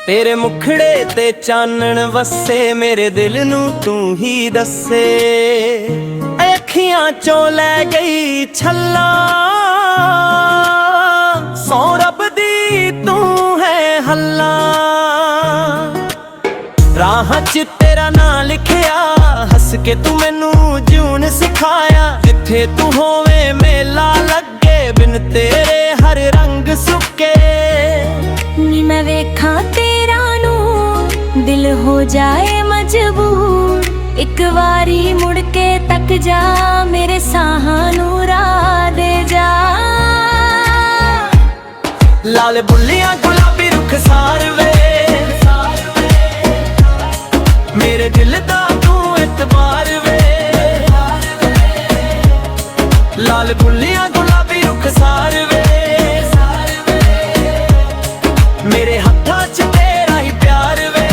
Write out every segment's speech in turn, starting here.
तेरे मुखड़े ते चानन वसे मेरे दिल नू तू ही दसे। अखियां चों लै गई छल्ला सौ रब दी तू है हल्ला। राह च तेरा नां लिखिया हस के तू मैनू जून सिखाया। जिथे तू होवे मेला लगे बिन तेरे हर रंग सुके। नी मैं वेखा तेरा नूर दिल हो जाए मजबूर। एक बारी मुड़ के तक जा मेरे साहां नू राह दे जा। लाल बुल्लियां गुलाबी रुख सार वे मेरे दिल दा तू एतबार वे। लाल बुल्लियां गुलाबी रुख सार वे मेरे हत्थां च तेरा ही प्यार वे।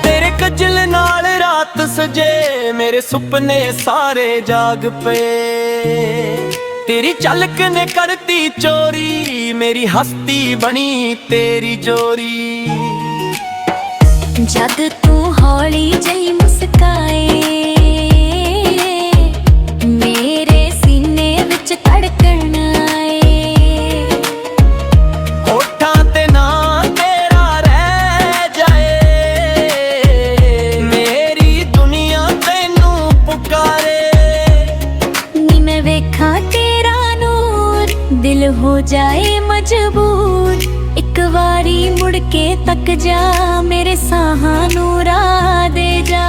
तेरे कजल नाल रात सजे मेरे सुपने सारे जाग पे। तेरी झलक ने करती चोरी मेरी हस्ती बनी तेरी जोरी। जद तू हौली जही मुस्काए मेरे सीने विच धड़कन आए। होठां ते नां तेरा रह जाए मेरी दुनिया तैनू पुकारे। नी मैं वेखा तेरा नूर दिल हो जाए मजबूर। एक बारी मुड़ के तक जा मेरे साहां नू राह दे जा।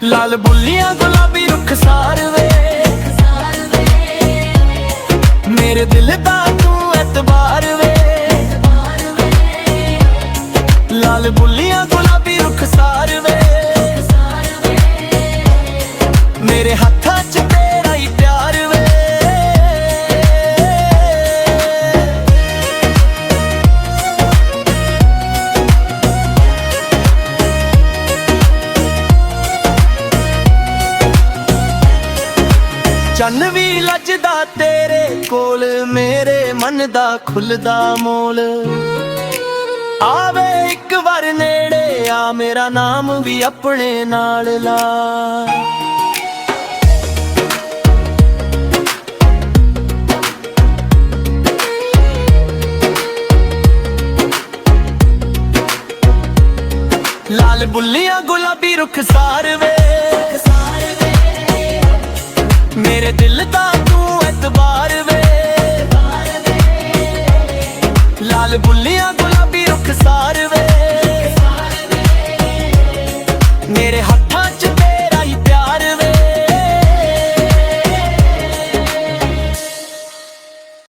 लाल बुल्लियां गुलाबी रुख सार वे मेरे दिल दा तू एतबार वे। लाल बुल्लियां गुलाबी रुख सार वे मेरे हत्थां च तेरा ही प्यार वे। चन्न भी लजदा तेरे कोल मेरे मन दा खुलदा मोल। आवे एक बार नेड़े आ मेरा नाम भी अपने नाल ला। लाल बुल्लियां गुलाबी रुख सार वे मेरे दिल दा तू एतबार वे। लाल बुल्लियां गुलाबी रुख सार